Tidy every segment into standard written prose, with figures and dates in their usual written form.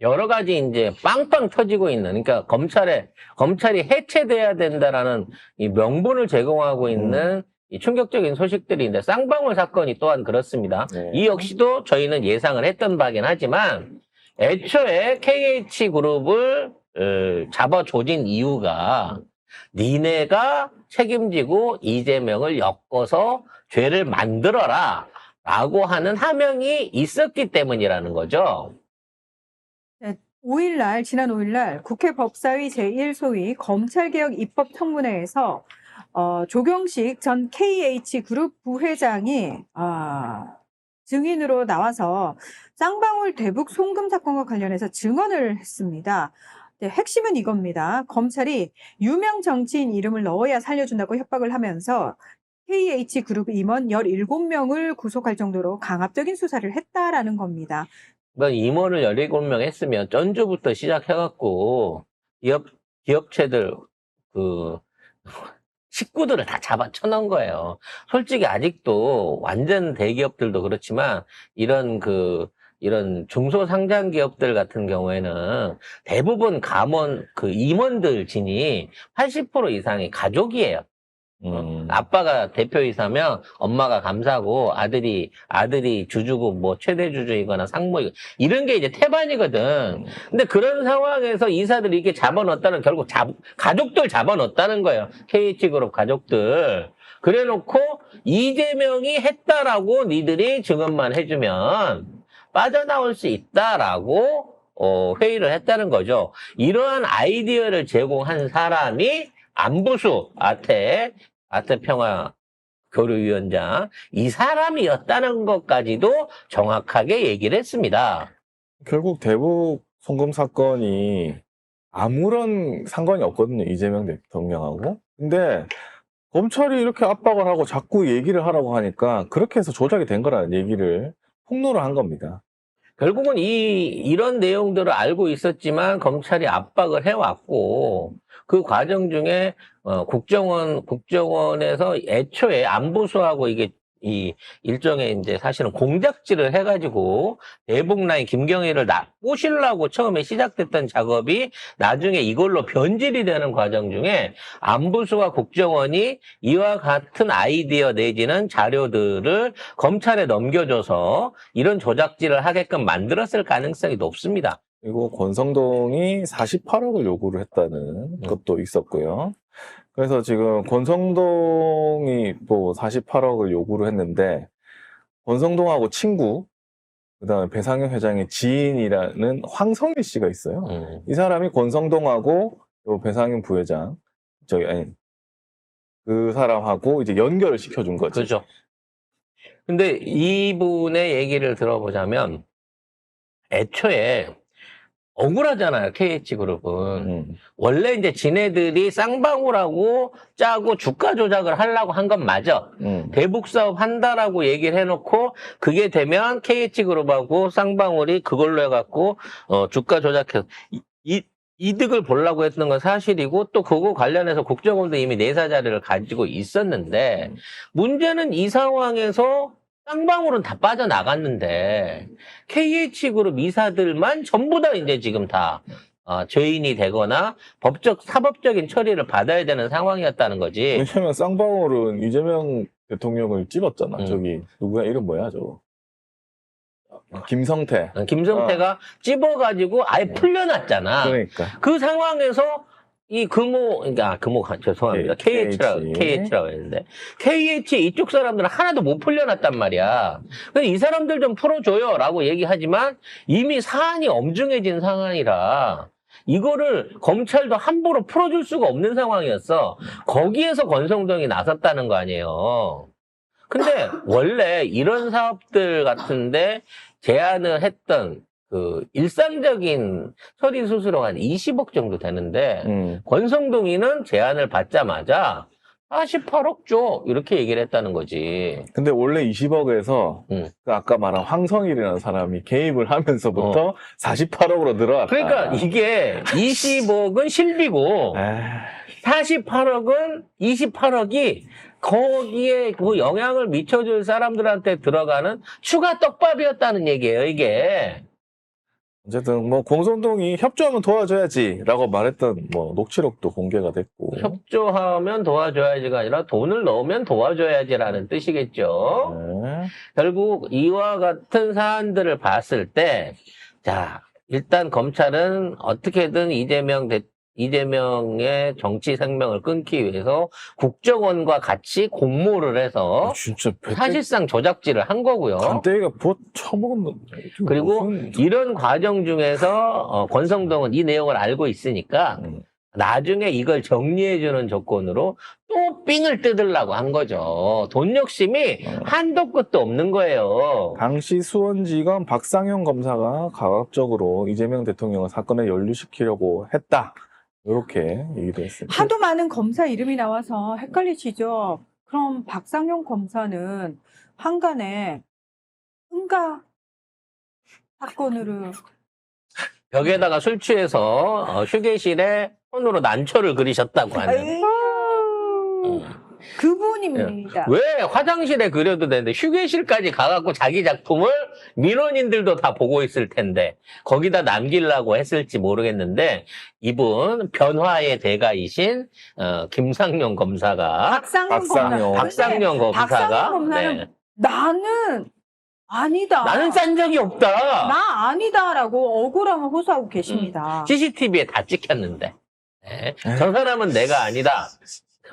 여러 가지 이제 빵빵 터지고 있는, 그러니까 검찰이 해체돼야 된다라는 이 명분을 제공하고 있는 이 충격적인 소식들인데, 쌍방울 사건이 또한 그렇습니다. 네. 이 역시도 저희는 예상을 했던 바긴 하지만, 애초에 KH그룹을 잡아 조진 이유가 니네가 책임지고 이재명을 엮어서 죄를 만들어라 라고 하는 하명이 있었기 때문이라는 거죠. 네, 지난 5일날 국회 법사위 제1소위 검찰개혁 입법청문회에서 조경식 전 KH그룹 부회장이 증인으로 나와서 쌍방울 대북 송금 사건과 관련해서 증언을 했습니다. 네, 핵심은 이겁니다. 검찰이 유명 정치인 이름을 넣어야 살려준다고 협박을 하면서 KH그룹 임원 17명을 구속할 정도로 강압적인 수사를 했다라는 겁니다. 임원을 17명 했으면 전주부터 시작해갖고 기업체들 식구들을 다 잡아 쳐놓은 거예요. 솔직히 아직도 완전 대기업들도 그렇지만 이런 중소상장 기업들 같은 경우에는 대부분 임원들 진이 80% 이상이 가족이에요. 아빠가 대표이사면 엄마가 감사고 아들이 주주고 뭐 최대 주주이거나 상무이고 이런 게 이제 태반이거든. 근데 그런 상황에서 이사들이 이렇게 잡아넣었다는 결국 가족들 잡아넣었다는 거예요. KH그룹 가족들. 그래놓고 이재명이 했다라고 니들이 증언만 해주면 빠져나올 수 있다라고 회의를 했다는 거죠. 이러한 아이디어를 제공한 사람이 안부수 아태평화 교류위원장 이 사람이었다는 것까지도 정확하게 얘기를 했습니다. 결국 대북 송금 사건이 아무런 상관이 없거든요, 이재명 대통령하고. 근데 검찰이 이렇게 압박을 하고 자꾸 얘기를 하라고 하니까 그렇게 해서 조작이 된 거라는 얘기를 폭로를 한 겁니다. 결국은 이런 내용들을 알고 있었지만 검찰이 압박을 해왔고 그 과정 중에 국정원에서 애초에 안보수하고 이게 이 일종의 이제 사실은 공작질을 해가지고 대북라인 김경희를 꼬시려고 처음에 시작됐던 작업이 나중에 이걸로 변질이 되는 과정 중에 안보수와 국정원이 이와 같은 아이디어 내지는 자료들을 검찰에 넘겨줘서 이런 조작질을 하게끔 만들었을 가능성이 높습니다. 그리고 권성동이 48억을 요구를 했다는 것도 있었고요. 그래서 지금 권성동이 또 48억을 요구를 했는데 권성동하고 친구, 그다음에 배상현 회장의 지인이라는 황성일 씨가 있어요. 이 사람이 권성동하고 요 배상현 부회장 그 사람하고 이제 연결을 시켜준 거죠. 그렇죠. 근데 이분의 얘기를 들어보자면 애초에 억울하잖아요, KH그룹은. 원래 이제 지네들이 쌍방울하고 짜고 주가 조작을 하려고 한 건 맞아. 대북 사업 한다라고 얘기를 해놓고 그게 되면 KH그룹하고 쌍방울이 그걸로 해갖고 주가 조작해서 이득을 보려고 했던 건 사실이고 또 그거 관련해서 국정원도 이미 내사 자료를 가지고 있었는데 문제는 이 상황에서 쌍방울은 다 빠져나갔는데 KH그룹 이사들만 전부 다 이제 지금 다 죄인이 되거나 사법적인 처리를 받아야 되는 상황이었다는 거지. 왜냐면 쌍방울은 이재명 대통령을 찝었잖아. 저기 누구야? 이름 뭐야 저거? 김성태. 김성태가 찝어가지고 아예 풀려났잖아. 그러니까. 그 상황에서 죄송합니다. KH라고 했는데. KH 이쪽 사람들은 하나도 못 풀려났단 말이야. 근데 이 사람들 좀 풀어줘요 라고 얘기하지만 이미 사안이 엄중해진 상황이라 이거를 검찰도 함부로 풀어줄 수가 없는 상황이었어. 거기에서 권성동이 나섰다는 거 아니에요. 근데 원래 이런 사업들 같은데 제안을 했던 일상적인 처리 수수료가 한 20억 정도 되는데, 권성동이는 제안을 받자마자 48억 줘. 이렇게 얘기를 했다는 거지. 근데 원래 20억에서 아까 말한 황성일이라는 사람이 개입을 하면서부터 48억으로 늘어났다. 그러니까 이게 20억은 실비고, 48억은 28억이 거기에 그 영향을 미쳐줄 사람들한테 들어가는 추가 떡밥이었다는 얘기예요, 이게. 어쨌든 뭐 권성동이 협조하면 도와줘야지라고 말했던 뭐 녹취록도 공개가 됐고. 협조하면 도와줘야지가 아니라 돈을 넣으면 도와줘야지라는 뜻이겠죠. 네. 결국 이와 같은 사안들을 봤을 때, 자, 일단 검찰은 어떻게든 이재명의 정치 생명을 끊기 위해서 국정원과 같이 공모를 해서 진짜 사실상 조작질을 한 거고요. 간대기가 뭐 처먹었는데. 그리고 이런 과정 중에서 권성동은 이 내용을 알고 있으니까 나중에 이걸 정리해주는 조건으로 또 삥을 뜯으려고 한 거죠. 돈 욕심이 한도 끝도 없는 거예요. 당시 수원지검 박상현 검사가 가급적으로 이재명 대통령을 사건에 연루시키려고 했다. 이렇게 얘기도 했습니다. 하도 많은 검사 이름이 나와서 헷갈리시죠? 그럼 박상용 검사는 한간에 응가 사건으로 벽에다가 술 취해서 휴게실에 손으로 난초를 그리셨다고 하는. 에이, 그분입니다. 왜 화장실에 그려도 되는데 휴게실까지 가갖고 자기 작품을 민원인들도 다 보고 있을 텐데 거기다 남기려고 했을지 모르겠는데 이분 변화의 대가이신 김상용 검사가 박상용 박상용 검사가 검사는 네. 나는 아니다. 나는 싼 적이 없다. 나 아니다라고 억울함을 호소하고 계십니다. CCTV에 다 찍혔는데 네. 저 사람은 내가 아니다.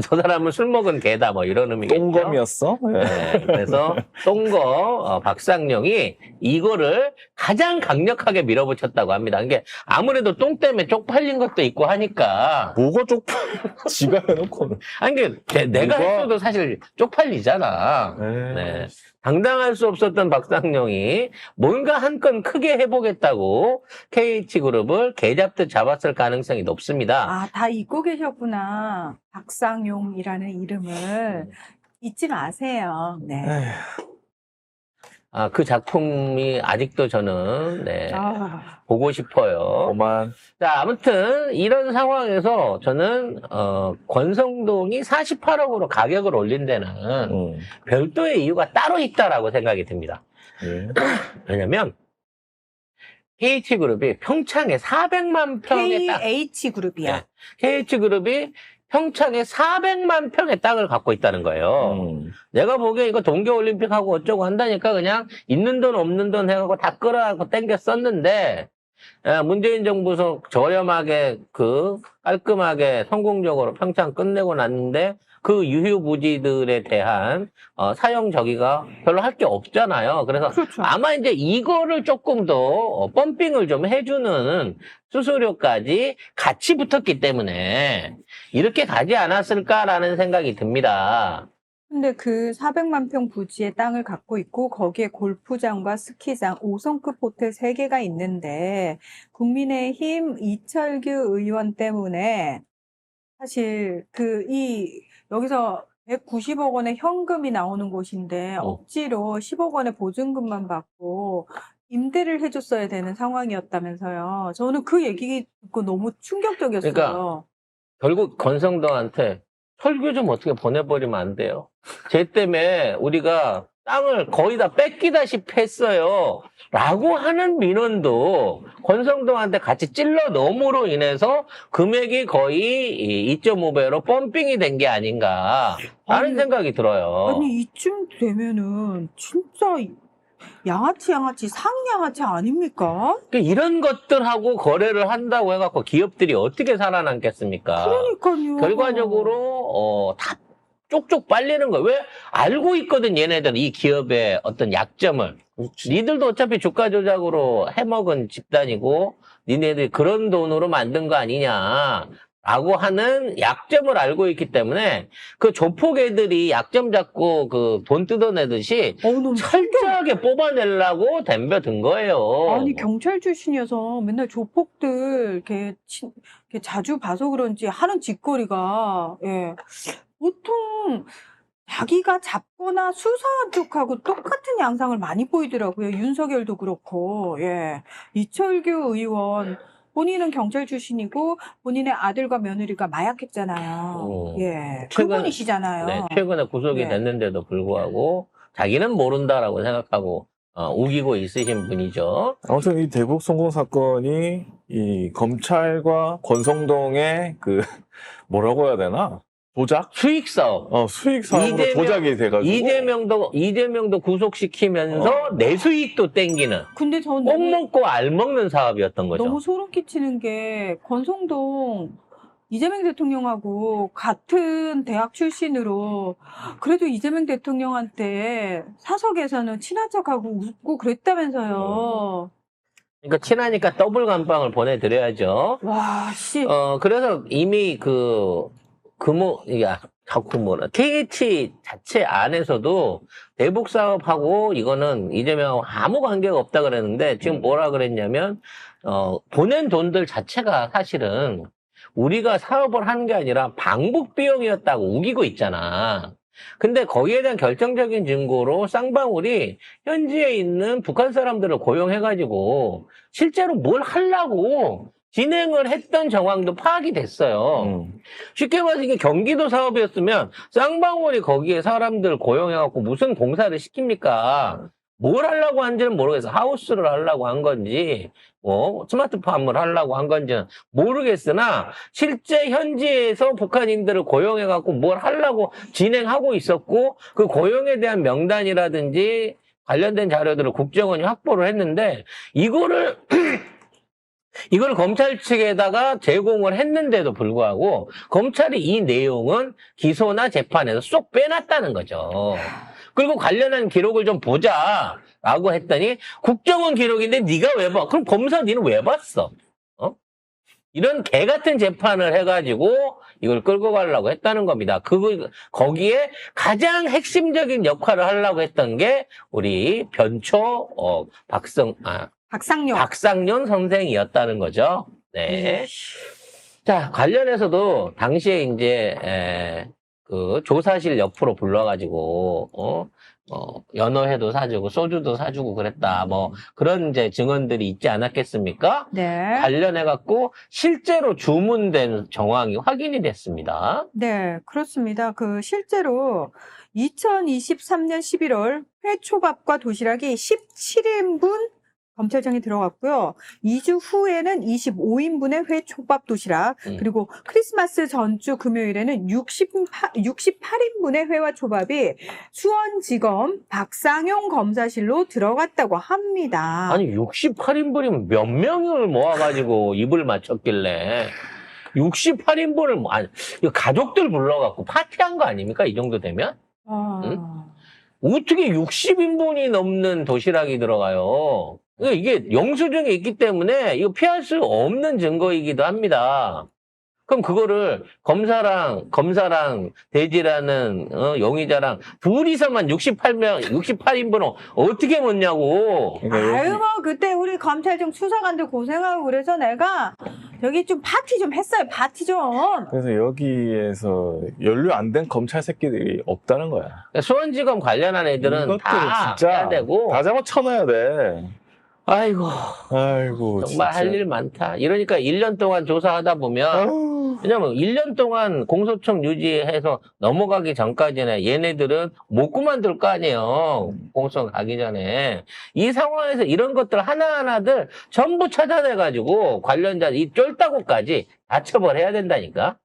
저 사람은 술 먹은 개다 뭐 이런 의미겠죠. 똥검이었어? 네, 그래서 똥거 박상용이 이거를 가장 강력하게 밀어붙였다고 합니다. 이게 아무래도 똥 때문에 쪽팔린 것도 있고 하니까. 뭐가 쪽팔? 지가 해놓고는. 아니 내가 뭐가? 했어도 사실 쪽팔리잖아. 네. 당당할 수 없었던 박상용이 뭔가 한 건 크게 해보겠다고 KH그룹을 개잡듯 잡았을 가능성이 높습니다. 아, 다 잊고 계셨구나. 박상용이라는 이름을 잊지 마세요. 네. 그 작품이 아직도 저는 네, 아, 보고 싶어요. 그만. 자, 아무튼 이런 상황에서 저는 권성동이 48억으로 가격을 올린 데는 별도의 이유가 따로 있다라고 생각이 듭니다. 예. 왜냐면 KH그룹이 평창에 400만 평의 땅, KH그룹이야. 네. KH그룹이 평창에 400만 평의 땅을 갖고 있다는 거예요. 내가 보기에 이거 동계올림픽하고 어쩌고 한다니까 그냥 있는 돈 없는 돈 해갖고 다 끌어갖고 땡겨 썼는데 문재인 정부에서 저렴하게 깔끔하게 성공적으로 평창 끝내고 났는데 그 유휴부지들에 대한 사용 저기가 별로 할 게 없잖아요. 그래서 그렇죠. 아마 이제 이거를 조금 더 펌핑을 좀 해주는 수수료까지 같이 붙었기 때문에 이렇게 가지 않았을까라는 생각이 듭니다. 근데 그 400만 평 부지의 땅을 갖고 있고 거기에 골프장과 스키장, 5성급 호텔 3개가 있는데 국민의힘 이철규 의원 때문에 사실 여기서 190억 원의 현금이 나오는 곳인데 억지로 10억 원의 보증금만 받고 임대를 해줬어야 되는 상황이었다면서요. 저는 그 얘기 듣고 너무 충격적이었어요. 그러니까 결국 권성동한테 철교 좀 어떻게 보내버리면 안 돼요. 쟤 때문에 우리가 땅을 거의 다 뺏기다시피 했어요. 라고 하는 민원도 권성동한테 같이 찔러 넣음으로 인해서 금액이 거의 2.5배로 펌핑이 된 게 아닌가 라는 아니, 생각이 들어요. 아니 이쯤 되면은 진짜 양아치 상양아치 아닙니까? 그러니까 이런 것들하고 거래를 한다고 해갖고 기업들이 어떻게 살아남겠습니까? 그러니까요. 결과적으로 다 쪽쪽 빨리는 거예요. 왜? 알고 있거든 얘네들은 이 기업의 어떤 약점을. 니들도 어차피 주가 조작으로 해먹은 집단이고 니네들이 그런 돈으로 만든 거 아니냐 라고 하는 약점을 알고 있기 때문에 그 조폭 애들이 약점 잡고 그 돈 뜯어내듯이 너무 철저하게 뽑아내려고 덤벼든 거예요. 아니 경찰 출신이어서 맨날 조폭들 이렇게 자주 봐서 그런지 하는 짓거리가 보통 자기가 잡거나 수사한 쪽하고 똑같은 양상을 많이 보이더라고요. 윤석열도 그렇고 이철규 의원 본인은 경찰 출신이고 본인의 아들과 며느리가 마약했잖아요. 그분이시잖아요. 네, 최근에 구속이 됐는데도 불구하고 자기는 모른다라고 생각하고 우기고 있으신 분이죠. 아무튼 이 대북 송금 사건이 이 검찰과 권성동의 그 뭐라고 해야 되나? 조작? 수익 사업. 수익 사업으로 조작이 돼가지고 이재명도 구속시키면서 내 수익도 땡기는 근데 전 꼭 먹고 알 먹는 사업이었던 거죠. 너무 소름 끼치는 게 권성동 이재명 대통령하고 같은 대학 출신으로 그래도 이재명 대통령한테 사석에서는 친한 척하고 웃고 그랬다면서요. 그러니까 친하니까 더블 감빵을 보내드려야죠. 와, 씨. 그래서 이미 KH 자체 안에서도 대북 사업하고 이거는 이재명하고 아무 관계가 없다 그랬는데 지금 뭐라 그랬냐면, 보낸 돈들 자체가 사실은 우리가 사업을 하는 게 아니라 방북 비용이었다고 우기고 있잖아. 근데 거기에 대한 결정적인 증거로 쌍방울이 현지에 있는 북한 사람들을 고용해가지고 실제로 뭘 하려고 진행을 했던 정황도 파악이 됐어요. 쉽게 말해서 이게 경기도 사업이었으면 쌍방울이 거기에 사람들 고용해갖고 무슨 공사를 시킵니까? 뭘 하려고 한지는 모르겠어. 하우스를 하려고 한 건지, 스마트팜을 하려고 한 건지는 모르겠으나, 실제 현지에서 북한인들을 고용해갖고 뭘 하려고 진행하고 있었고, 그 고용에 대한 명단이라든지 관련된 자료들을 국정원이 확보를 했는데, 이거를 검찰 측에다가 제공을 했는데도 불구하고, 검찰이 이 내용은 기소나 재판에서 쏙 빼놨다는 거죠. 그리고 관련한 기록을 좀 보자라고 했더니 국정원 기록인데 네가 왜 봐? 그럼 검사 니는 왜 봤어? 이런 개 같은 재판을 해가지고 이걸 끌고 가려고 했다는 겁니다. 거기에 가장 핵심적인 역할을 하려고 했던 게 우리 변초 박상용 선생이었다는 거죠. 네. 자, 관련해서도 당시에 이제 그 조사실 옆으로 불러가지고 연어회도 사주고 소주도 사주고 그랬다. 그런 이제 증언들이 있지 않았겠습니까? 네. 관련해갖고 실제로 주문된 정황이 확인이 됐습니다. 네, 그렇습니다. 실제로 2023년 11월 회초밥과 도시락이 17인분 검찰청에 들어갔고요. 2주 후에는 25인분의 회초밥 도시락, 그리고 크리스마스 전주 금요일에는 68인분의 회와 초밥이 수원지검 박상용 검사실로 들어갔다고 합니다. 아니 68인분이면 몇 명을 모아가지고 입을 맞췄길래 68인분을 가족들 불러갖고 파티한 거 아닙니까? 이 정도 되면? 응? 어떻게 60인분이 넘는 도시락이 들어가요? 이게 영수증에 있기 때문에 이거 피할 수 없는 증거이기도 합니다. 그럼 그거를 검사랑 돼지라는 용의자랑 둘이서만 68인분을 어떻게 먹냐고. 아유, 그때 우리 검찰청 수사관들 고생하고 그래서 내가 여기 좀 파티 좀 했어요. 파티 좀. 그래서 여기에서 연루 안 된 검찰 새끼들이 없다는 거야. 수원지검 관련한 애들은 다 해야 되고. 다 잡아쳐놔야 돼. 아이고 정말 진짜. 할 일 많다. 이러니까 1년 동안 조사하다 보면 왜냐면 1년 동안 공소청 유지해서 넘어가기 전까지는 얘네들은 못 그만둘 거 아니에요. 공소청 가기 전에. 이 상황에서 이런 것들 하나하나들 전부 찾아내가지고 관련자 이 쫄따구까지 다 처벌해야 된다니까.